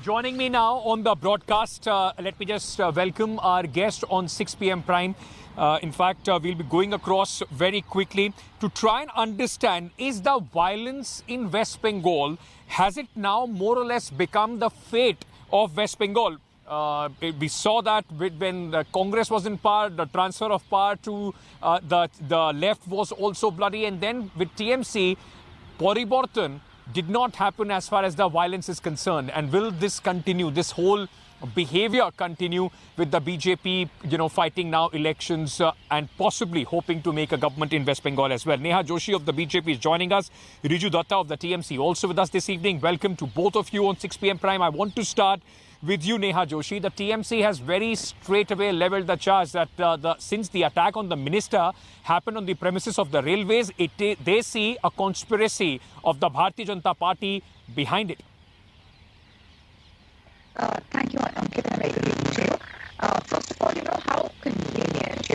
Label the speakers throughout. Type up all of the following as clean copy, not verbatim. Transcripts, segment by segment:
Speaker 1: Joining me now on the broadcast, let me just welcome our guest on 6 p.m. Prime. In fact, we'll be going across very quickly to try and understand, is the violence in West Bengal, has it now more or less become the fate of West Bengal? We saw that when the Congress was in power, the transfer of power to the left was also bloody. And then with TMC, Poriborton did not happen as far as the violence is concerned. And will this continue, this whole behavior continue with the BJP, fighting now elections and possibly hoping to make a government in West Bengal as well? Neha Joshi of the BJP is joining us. Riju Datta of the TMC also with us this evening. Welcome to both of you on 6 p.m. Prime. I want to start with you, Neha Joshi. The TMC has very straight away leveled the charge that since the attack on the minister happened on the premises of the railways, they see a conspiracy of the Bharatiya Janata Party behind it.
Speaker 2: Thank you, Ankit, and very good evening to you. First of all, how convenient,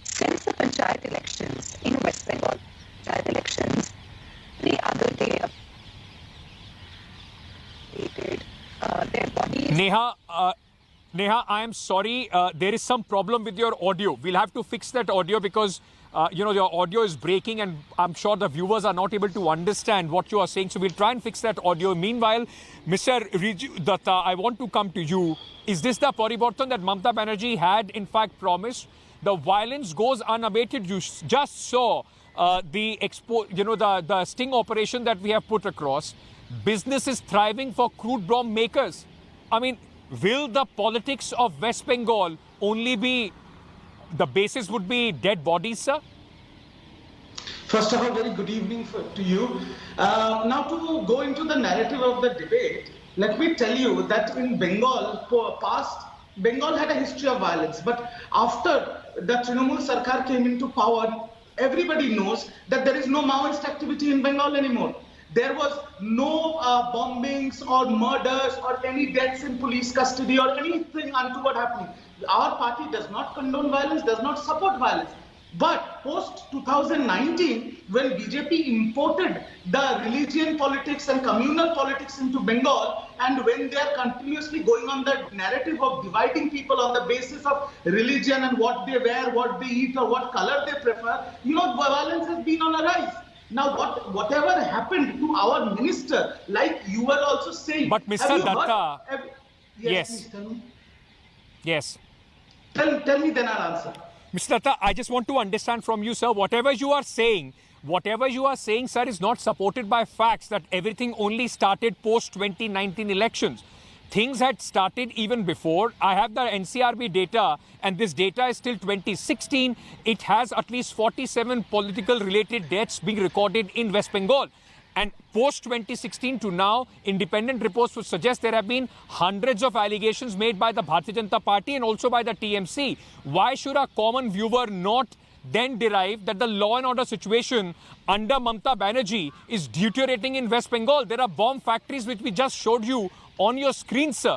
Speaker 2: since the panchayat elections in West Bengal, panchayat elections, the other day, their bodies...
Speaker 1: Neha, I am sorry, there is some problem with your audio. We'll have to fix that audio because, your audio is breaking and I'm sure the viewers are not able to understand what you are saying. So we'll try and fix that audio. Meanwhile, Mr. Riju Datta, I want to come to you. Is this the Poriborton that Mamata Banerjee had in fact promised? The violence goes unabated. You just saw the sting operation that we have put across. Business is thriving for crude bomb makers. I mean, will the politics of West Bengal only be, the basis would be dead bodies, sir?
Speaker 3: First of all, very good evening to you. Now to go into the narrative of the debate, let me tell you that in Bengal, Bengal had a history of violence. But after the Trinamool Sarkar came into power, everybody knows that there is no Maoist activity in Bengal anymore. There was no bombings or murders or any deaths in police custody or anything untoward happening. Our party does not condone violence, does not support violence. But post-2019, when BJP imported the religion politics and communal politics into Bengal, and when they are continuously going on the narrative of dividing people on the basis of religion and what they wear, what they eat, or what color they prefer, violence has been on a rise. Now, whatever happened to our minister, like you were also saying...
Speaker 1: But Mr. Datta...
Speaker 3: Yes. Please tell me.
Speaker 1: Yes.
Speaker 3: Tell me, then I'll answer.
Speaker 1: Mr. Datta, I just want to understand from you, sir, whatever you are saying, sir, is not supported by facts that everything only started post-2019 elections. Things had started even before. I have the NCRB data, and this data is still 2016. It has at least 47 political-related deaths being recorded in West Bengal. And post-2016 to now, independent reports would suggest there have been hundreds of allegations made by the Bharatiya Janata Party and also by the TMC. Why should a common viewer not then derive that the law and order situation under Mamata Banerjee is deteriorating in West Bengal? There are bomb factories which we just showed you on your screen, sir.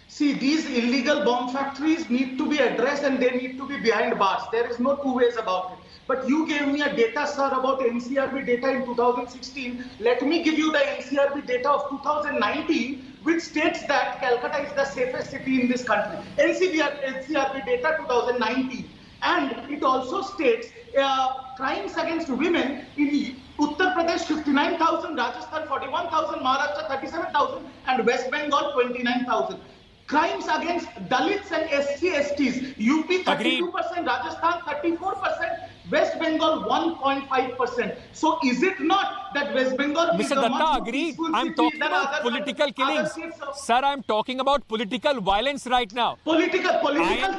Speaker 3: See, these illegal bomb factories need to be addressed and they need to be behind bars. There is no two ways about it. But you gave me a data, sir, about NCRB data in 2016. Let me give you the NCRB data of 2019, which states that Calcutta is the safest city in this country. NCRB data 2019. And it also states crimes against women in Uttar Pradesh 59,000, Rajasthan 41,000, Maharashtra 37,000, and West Bengal 29,000. Crimes against Dalits and SC/STs, UP 32%, Rajasthan 34%, West Bengal 1.5%. So is it not that West Bengal is
Speaker 1: Mr.
Speaker 3: a
Speaker 1: Datta,
Speaker 3: much
Speaker 1: agreed.
Speaker 3: more
Speaker 1: I'm talking about political killings. Sir, I'm talking about political violence right now.
Speaker 3: Political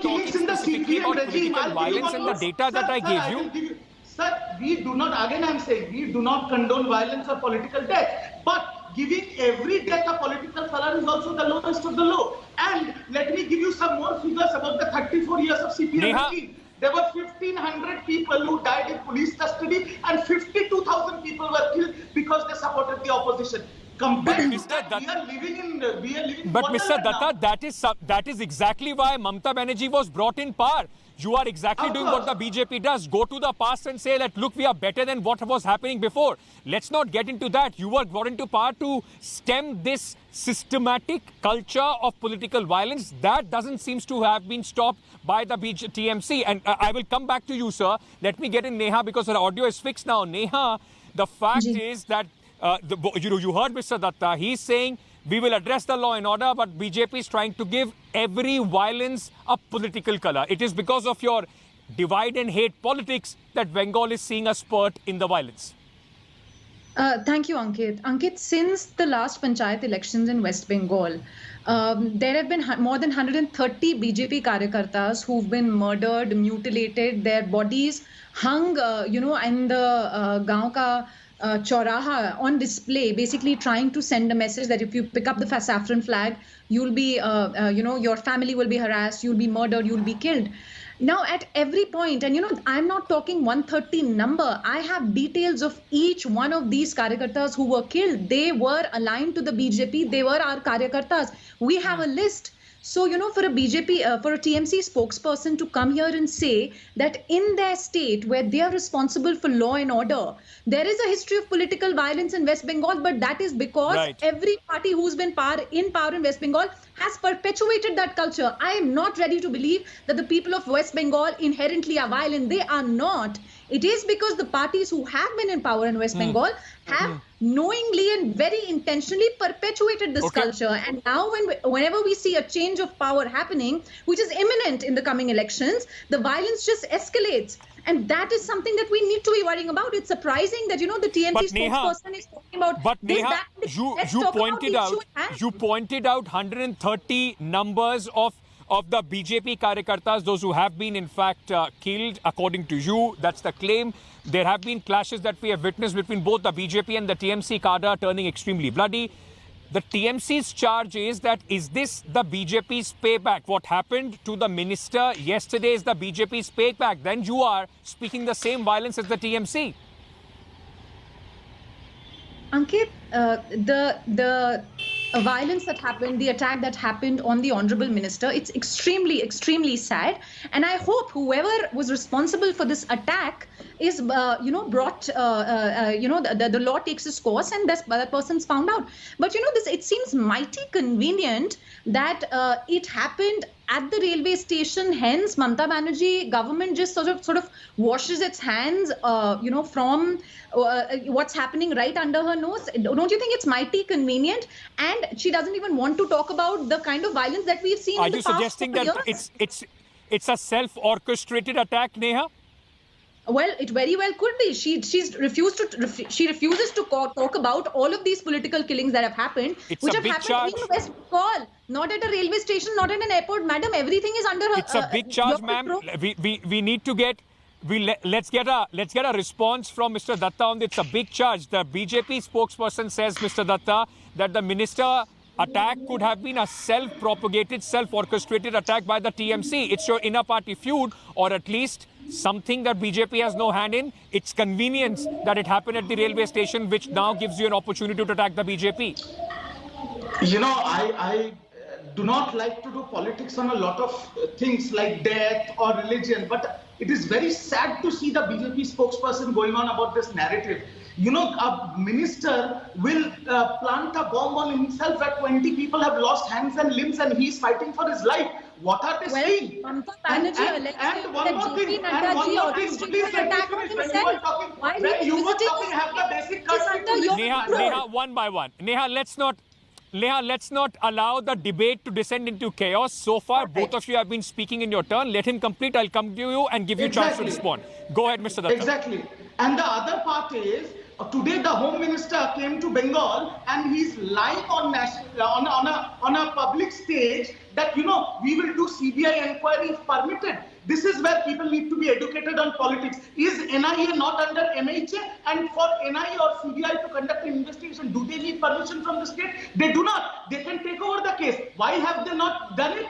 Speaker 3: killings in the CPM regime.
Speaker 1: Political violence and the data that I gave you.
Speaker 3: Sir, we do not, again I'm saying, we do not condone violence or political death. But giving every death a political color is also the lowest of the low. And let me give you some more figures about the 34 years of CPM regime. There were 1,500 people who died in police custody and 52,000 people were killed because they supported the opposition. Compared to that, we are living in
Speaker 1: But Mr. Datta, that is exactly why Mamata Banerjee was brought in power. You are exactly
Speaker 3: Of
Speaker 1: doing what the
Speaker 3: course.
Speaker 1: BJP does. Go to the past and say that, look, we are better than what was happening before. Let's not get into that. You were brought into power to stem this systematic culture of political violence. That doesn't seem to have been stopped by the TMC. And I will come back to you, sir. Let me get in Neha because her audio is fixed now. Neha, the fact is that, you heard Mr. Datta. He's saying, we will address the law and order, but BJP is trying to give every violence a political color. It is because of your divide and hate politics that Bengal is seeing a spurt in the violence.
Speaker 4: Thank you, Ankit. Ankit, since the last Panchayat elections in West Bengal, there have been more than 130 BJP karyakartas who've been murdered, mutilated, their bodies hung, in the gaon ka Chauraha on display, basically trying to send a message that if you pick up the saffron flag, you'll be, your family will be harassed, you'll be murdered, you'll be killed. Now, at every point, and I'm not talking 130 number, I have details of each one of these karyakartas who were killed. They were aligned to the BJP, they were our karyakartas. We have a list. So, for a BJP, for a TMC spokesperson to come here and say that in their state where they are responsible for law and order, there is a history of political violence in West Bengal, but that is because every party who's been in power in West Bengal has perpetuated that culture. I am not ready to believe that the people of West Bengal inherently are violent. They are not. It is because the parties who have been in power in West Bengal have knowingly and very intentionally perpetuated this culture. And now whenever we see a change of power happening, which is imminent in the coming elections, the violence just escalates. And that is something that we need to be worrying about. It's surprising that, the TMC spokesperson is talking about
Speaker 1: but
Speaker 4: this,
Speaker 1: Neha, you pointed out 130 numbers of the BJP karyakartas, those who have been in fact killed, according to you. That's the claim. There have been clashes that we have witnessed between both the BJP and the TMC cadre turning extremely bloody. The TMC's charge is that, is this the BJP's payback? What happened to the minister yesterday is the BJP's payback. Then you are speaking the same violence as the TMC.
Speaker 4: Ankit, the violence that happened, the attack that happened on the Honorable Minister, it's extremely, extremely sad. And I hope whoever was responsible for this attack is, brought, the law takes its course and that person's found out. But, it seems mighty convenient that it happened at the railway station. Hence, Mamata Banerjee government just sort of washes its hands, from what's happening right under her nose. Don't you think it's mighty convenient? And she doesn't even want to talk about the kind of violence that we've seen in the past. Are you suggesting that
Speaker 1: it's a self-orchestrated attack, Neha?
Speaker 4: Well, it very well could be. She refuses to talk about all of these political killings that have happened, which have happened in West Bengal, not at a railway station, not at an airport. Madam, everything is under her.
Speaker 1: It's a big charge, ma'am. We need to get. Let's get a response from Mr. Datta on this. It's a big charge. The BJP spokesperson says, Mr. Datta, that the minister attack could have been a self-propagated, self-orchestrated attack by the TMC. It's your inner party feud, or at least something that BJP has no hand in. It's convenience that it happened at the railway station, which now gives you an opportunity to attack the BJP.
Speaker 3: I do not like to do politics on a lot of things like death or religion, but it is very sad to see the BJP spokesperson going on about this narrative. A minister will plant a bomb on himself where 20 people have lost hands and limbs and he's fighting for his life. What are they saying?
Speaker 4: Mamata Banerjee
Speaker 3: and one more thing, please let me finish. When you were talking, have the basic courtesy.
Speaker 1: Neha, one by one. Neha, let's not allow the debate to descend into chaos. So far, both of you have been speaking in your turn. Let him complete. I'll come to you and give you a chance to respond. Go ahead, Mr. Datta.
Speaker 3: Exactly. And the other part is, today the Home Minister came to Bengal and he's lying on a public stage that, we will do CBI inquiry if permitted. This is where people need to be educated on politics. Is NIA not under MHA? And for NIA or CBI to conduct an investigation, do they need permission from the state? They do not. They can take over the case. Why have they not done it?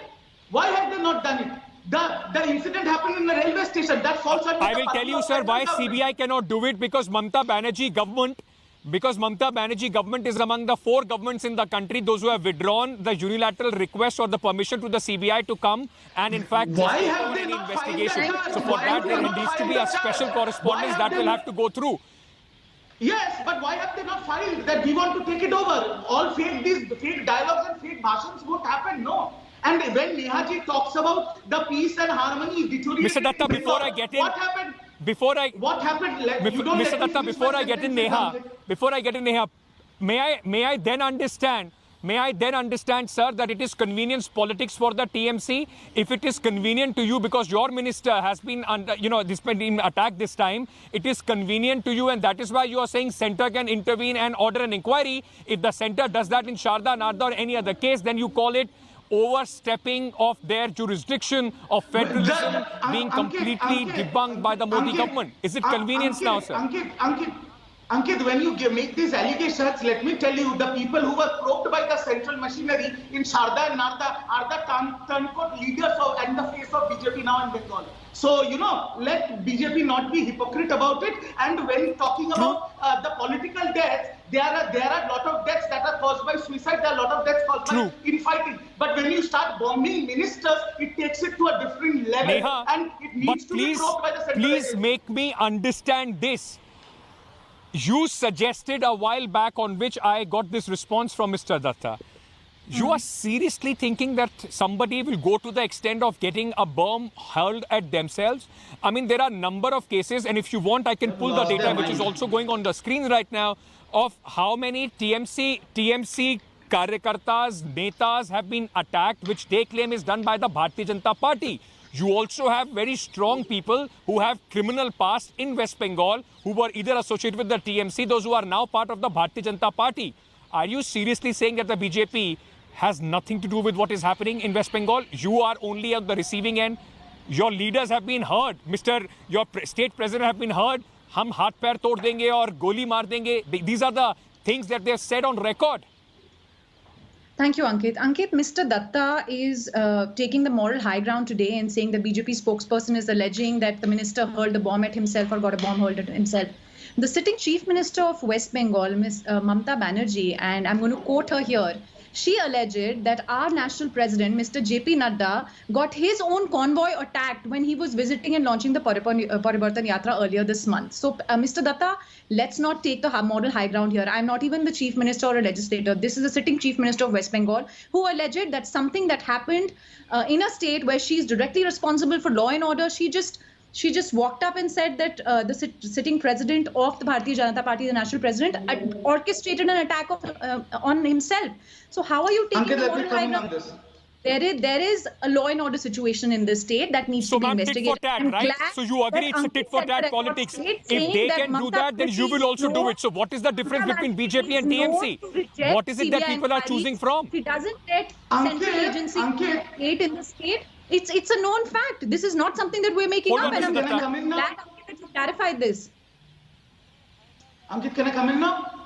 Speaker 3: Why have they not done it? The incident happened in the railway station. That falls under
Speaker 1: I will tell you, sir, why CBI cannot do it, because Mamata Banerjee government Because Mamata Banerjee government is among the 4 governments in the country, those who have withdrawn the unilateral request or the permission to the CBI to come and in fact
Speaker 3: Why
Speaker 1: take
Speaker 3: have
Speaker 1: over
Speaker 3: they
Speaker 1: any
Speaker 3: not filed
Speaker 1: investigation.
Speaker 3: the charge?
Speaker 1: So for
Speaker 3: Why
Speaker 1: that
Speaker 3: have they
Speaker 1: there
Speaker 3: not
Speaker 1: needs to
Speaker 3: filed
Speaker 1: be
Speaker 3: the
Speaker 1: a special
Speaker 3: charge?
Speaker 1: correspondence
Speaker 3: Why
Speaker 1: that
Speaker 3: have
Speaker 1: will
Speaker 3: they
Speaker 1: have to go through.
Speaker 3: Yes, but why have they not filed that we want to take it over? All these fake dialogues and fake bhashans won't happen, no. And when Nehaji talks about the peace and harmony deteriorating,
Speaker 1: Mr. Datta, before I get in,
Speaker 3: what happened?
Speaker 1: Before I,
Speaker 3: What happened? You don't
Speaker 1: Mr.
Speaker 3: let me
Speaker 1: Datta,
Speaker 3: finish
Speaker 1: before
Speaker 3: my
Speaker 1: I get in
Speaker 3: sentences,
Speaker 1: Neha, may I then understand, sir, that it is convenience politics for the TMC? If it is convenient to you because your minister has been under, this been attacked this time, it is convenient to you and that is why you are saying centre can intervene and order an inquiry. If the centre does that in Sharda, Narda or any other case, then you call it overstepping of their jurisdiction of federalism being completely debunked by the Modi government. Is it convenience now, sir?
Speaker 3: Ankit, when you make these allegations, let me tell you, the people who were probed by the central machinery in Sharda and Narda are the turncoat leaders and the face of BJP now in Bengal. So, let BJP not be hypocrite about it. And when talking about the political deaths, there are a lot of deaths that are caused by suicide. There are a lot of deaths caused by infighting. But when you start bombing ministers, it takes it to a different level.
Speaker 1: Neha,
Speaker 3: and it needs to be probed by the central
Speaker 1: please
Speaker 3: agency.
Speaker 1: make me understand this. You suggested a while back, on which I got this response from Mr. Datta. You are seriously thinking that somebody will go to the extent of getting a bomb hurled at themselves? I mean, there are a number of cases, and if you want, I can pull the data, which is also going on the screen right now, of how many TMC Karyakartas, Netas have been attacked, which they claim is done by the Bharatiya Janata Party. You also have very strong people who have criminal past in West Bengal who were either associated with the TMC, those who are now part of the Bharatiya Janata Party. Are you seriously saying that the BJP has nothing to do with what is happening in West Bengal? You are only at the receiving end. Your leaders have been heard. Your state president have been heard. Hum haath pair tod denge aur goli maar denge. These are the things that they have said on record.
Speaker 4: Thank you, Ankit. Ankit, Mr. Datta is taking the moral high ground today and saying the BJP spokesperson is alleging that the minister hurled a bomb at himself or got a bomb hurled at himself. The sitting chief minister of West Bengal, Ms. Mamata Banerjee, and I'm going to quote her here, she alleged that our national president, Mr. JP Nadda, got his own convoy attacked when he was visiting and launching the Parivartan Yatra earlier this month. So, Mr. Datta, let's not take the moral high ground here. I'm not even the chief minister or a legislator. This is the sitting chief minister of West Bengal who alleged that something that happened in a state where she's directly responsible for law and order, she just walked up and said that the sitting president of the Bharatiya Janata Party, the national president, orchestrated an attack on himself. So how are you taking the moral high ground? There is a law and order situation in this state that needs to be investigated.
Speaker 1: Tit for tat, right? So you agree it's a tit for tat politics. If they can do that, then you will also do it. So what is the difference between BJP and TMC? What is it that people are choosing from?
Speaker 4: He doesn't let central agency create in the state. It's a known fact. This is not something that we're making up. And I'm glad that you clarified this.
Speaker 3: Ankit, can I come in now?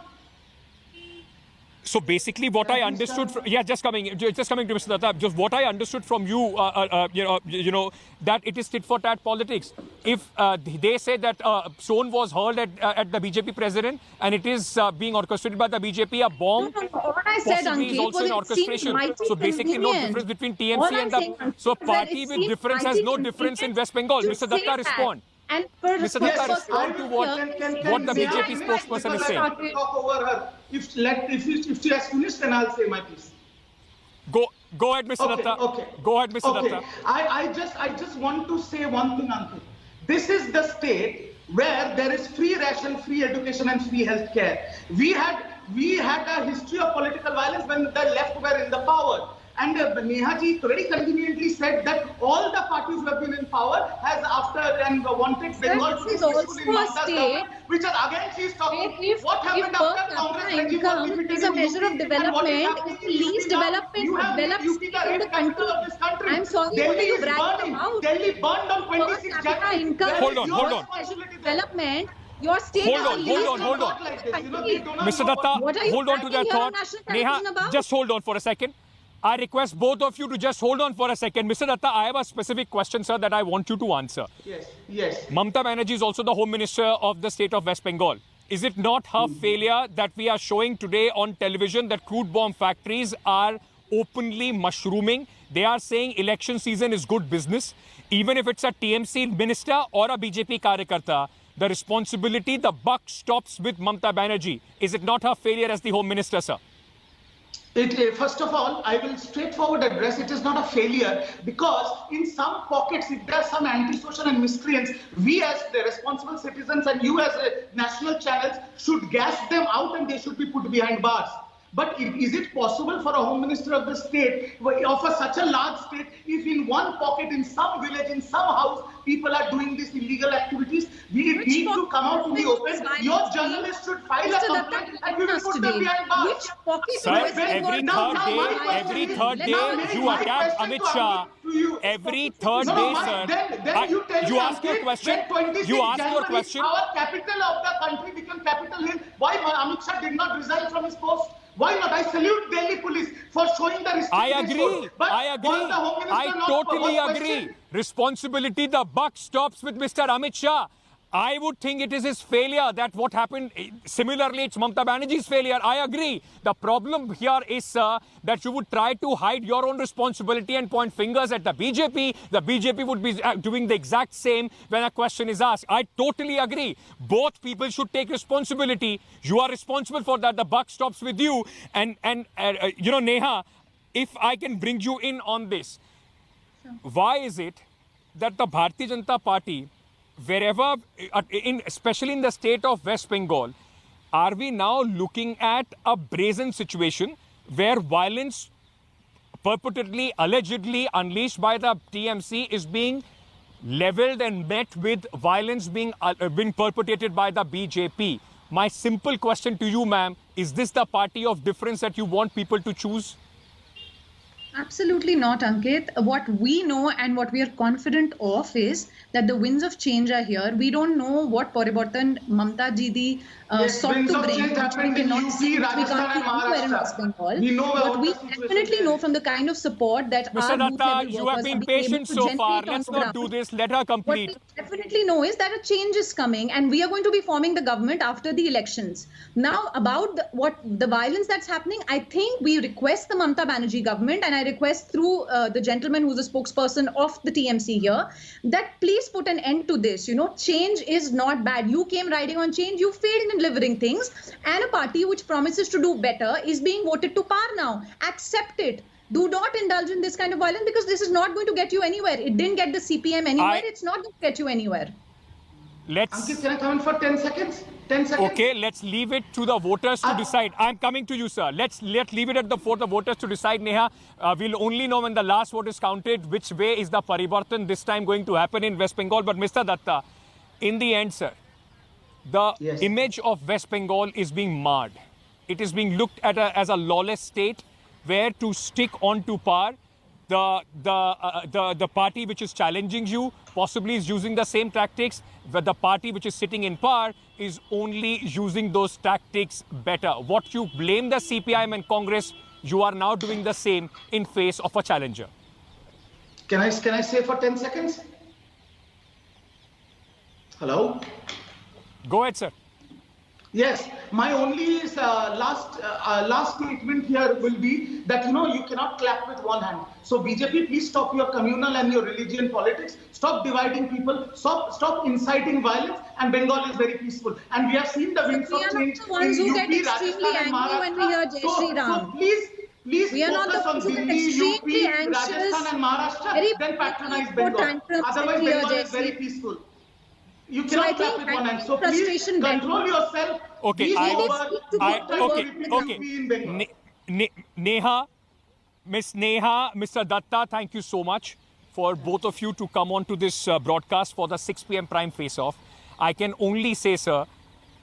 Speaker 1: So basically, what I understood, just coming to Mr. Datta, just what I understood from you, that it is tit for tat politics. If they say that stone was hurled at the BJP president and it is being orchestrated by the BJP, a bomb
Speaker 4: what I said,
Speaker 1: possibly is also an orchestration. So basically, no difference between TMC and the... So party with difference has no difference in West Bengal. Mr. Datta, respond.
Speaker 4: And
Speaker 1: Mr. Datta, respond to what the BJP spokesperson is saying.
Speaker 3: Talk over her. If she has finished, then I'll say my piece.
Speaker 1: Go ahead, Mr. Datta.
Speaker 3: Okay.
Speaker 1: Go ahead, Mr. Datta.
Speaker 3: I just want to say one thing, Ankit. This is the state where there is free ration, free education, and free health care. We had a history of political violence when the left were in the power. And Nehaji very conveniently said that all the parties who have been in power has wanted Bengal to be peaceful in Mamata's government, which is again she is talking. What happened after Congress
Speaker 4: income is a measure of development. It's the least developed state in the country. I'm sorry, what are you bragging about?
Speaker 3: Delhi burned on 26 January.
Speaker 1: Hold on.
Speaker 4: Development. Your state
Speaker 1: Hold on. Mr. Datta, hold on to that thought. Neha, just hold on for a second. I request both of you to just hold on for a second. Mr. Datta, I have a specific question, sir, that I want you to answer.
Speaker 3: Yes.
Speaker 1: Mamata Banerjee is also the Home Minister of the state of West Bengal. Is it not her failure that we are showing today on television that crude bomb factories are openly mushrooming? They are saying election season is good business. Even if it's a TMC minister or a BJP karyakarta, the responsibility, the buck stops with Mamata Banerjee. Is it not her failure as the Home Minister, sir?
Speaker 3: First of all, I will straightforward address it is not a failure, because in some pockets, if there are some antisocial and miscreants, we as the responsible citizens and you as national channels should gas them out and they should be put behind bars. But is it possible for a Home Minister of the state, of such a large state, if in one pocket, in some village, in some house, people are doing these illegal activities, we need to come out to the open. Your journalists should file a complaint and we will put them behind bars.
Speaker 4: Which pocket
Speaker 1: Sir, every third day you attack Amit Shah. Every third day, sir.
Speaker 3: Then you tell
Speaker 1: you ask your question. You ask your question.
Speaker 3: Our capital of the country became Capitol Hill. Why Amit Shah did not resign from his post? Why not? I salute Delhi police for showing the restraint.
Speaker 1: I agree. I totally agree. Responsibility, the buck stops with Mr. Amit Shah. I would think it is his failure that what happened. Similarly, it's Mamata Banerjee's failure. I agree. The problem here is, sir, that you would try to hide your own responsibility and point fingers at the BJP. The BJP would be doing the exact same when a question is asked. I totally agree. Both people should take responsibility. You are responsible for that. The buck stops with you. And you know, Neha, if I can bring you in on this, why is it that the Bharatiya Janata Party, wherever, especially in the state of West Bengal, are we now looking at a brazen situation where violence purportedly, allegedly unleashed by the TMC is being leveled and met with violence being perpetrated by the BJP? My simple question to you, ma'am, is this the party of difference that you want people to choose?
Speaker 4: Absolutely not, Ankit. What we know and what we are confident of is that the winds of change are here. We don't know what Parivartan Mamata Ji sought to bring, which we cannot see, which we can't see anywhere in West Bengal. But we definitely know from the kind of support that
Speaker 1: Mr.
Speaker 4: our booth
Speaker 1: Datta,
Speaker 4: level
Speaker 1: you
Speaker 4: workers
Speaker 1: have been
Speaker 4: are being able
Speaker 1: patient
Speaker 4: to
Speaker 1: so far.
Speaker 4: generate on
Speaker 1: Let's
Speaker 4: the
Speaker 1: not do
Speaker 4: ground.
Speaker 1: this. Let her
Speaker 4: What
Speaker 1: complete.
Speaker 4: we definitely know is that a change is coming and we are going to be forming the government after the elections. Now, about the violence that's happening, I think we request the Mamata Banerjee government, and I request through the gentleman who's a spokesperson of the TMC here, that please put an end to this. You know, change is not bad. You came riding on change, you failed in delivering things, and a party which promises to do better is being voted to power now. Accept it. Do not indulge in this kind of violence, because this is not going to get you anywhere. It didn't get the CPM anywhere. It's not going to get you anywhere.
Speaker 3: Ankit, can I come in for 10 seconds? 10 seconds?
Speaker 1: Okay, let's leave it to the voters to decide. I'm coming to you, sir. Let's leave it for the voters to decide, Neha. We'll only know when the last vote is counted which way is the Parivartan this time going to happen in West Bengal. But Mr. Datta, in the end, sir, the image of West Bengal is being marred. It is being looked at as a lawless state where to stick on to power. The party which is challenging you possibly is using the same tactics, but the party which is sitting in power is only using those tactics better. What you blame the CPIM and Congress, you are now doing the same in face of a challenger.
Speaker 3: Can I say for 10 seconds? Hello?
Speaker 1: Go ahead, sir.
Speaker 3: Yes, my only last statement here will be that, you know, you cannot clap with one hand. So BJP, please stop your communal and your religion politics. Stop dividing people. Stop inciting violence. And Bengal is very peaceful. And we have seen the winds of change
Speaker 4: We are not the ones who get
Speaker 3: UP,
Speaker 4: extremely
Speaker 3: Rajasthan, and
Speaker 4: angry when we hear Jai Shri Ram.
Speaker 3: So please
Speaker 4: We are not the
Speaker 3: focus
Speaker 4: ones
Speaker 3: on
Speaker 4: who get
Speaker 3: Delhi, UP,
Speaker 4: extremely anxious,
Speaker 3: Rajasthan and Maharashtra,
Speaker 4: very
Speaker 3: then patronize
Speaker 4: poor
Speaker 3: Bengal.
Speaker 4: tantrums
Speaker 3: Otherwise,
Speaker 4: when we hear
Speaker 3: Bengal
Speaker 4: Jai
Speaker 3: is very
Speaker 4: Shri.
Speaker 3: peaceful. You
Speaker 4: So I
Speaker 3: cannot clap
Speaker 4: think
Speaker 3: with one hand. So please
Speaker 4: frustration
Speaker 3: control yourself.
Speaker 1: Okay,
Speaker 3: Please
Speaker 1: I
Speaker 3: over
Speaker 1: will.
Speaker 3: what time
Speaker 1: Okay,
Speaker 3: will be
Speaker 1: okay.
Speaker 3: in Bengal.
Speaker 1: Neha, Miss Neha, Mr. Datta, thank you so much for both of you to come on to this broadcast for the 6 p.m. Prime Face-Off. I can only say, sir,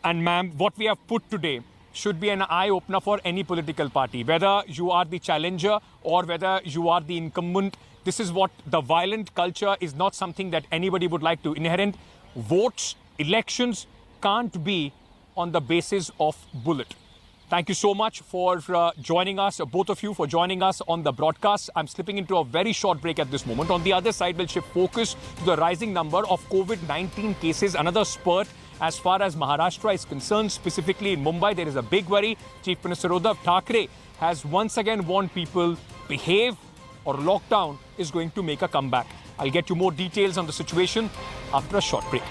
Speaker 1: and ma'am, what we have put today should be an eye-opener for any political party, whether you are the challenger or whether you are the incumbent. This is what the violent culture is not something that anybody would like to inherit. Votes, elections can't be on the basis of bullet. Thank you so much for joining us, both of you, for joining us on the broadcast. I'm slipping into a very short break at this moment. On the other side, we'll shift focus to the rising number of COVID-19 cases, another spurt As far as Maharashtra is concerned, specifically in Mumbai, there is a big worry. Chief Minister Uddhav Thackeray has once again warned people, behave or lockdown is going to make a comeback. I'll get you more details on the situation after a short break.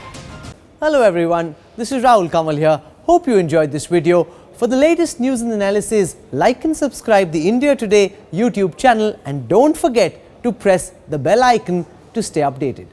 Speaker 5: Hello everyone, this is Rahul Kamal here. Hope you enjoyed this video. For the latest news and analysis, like and subscribe the India Today YouTube channel and don't forget to press the bell icon to stay updated.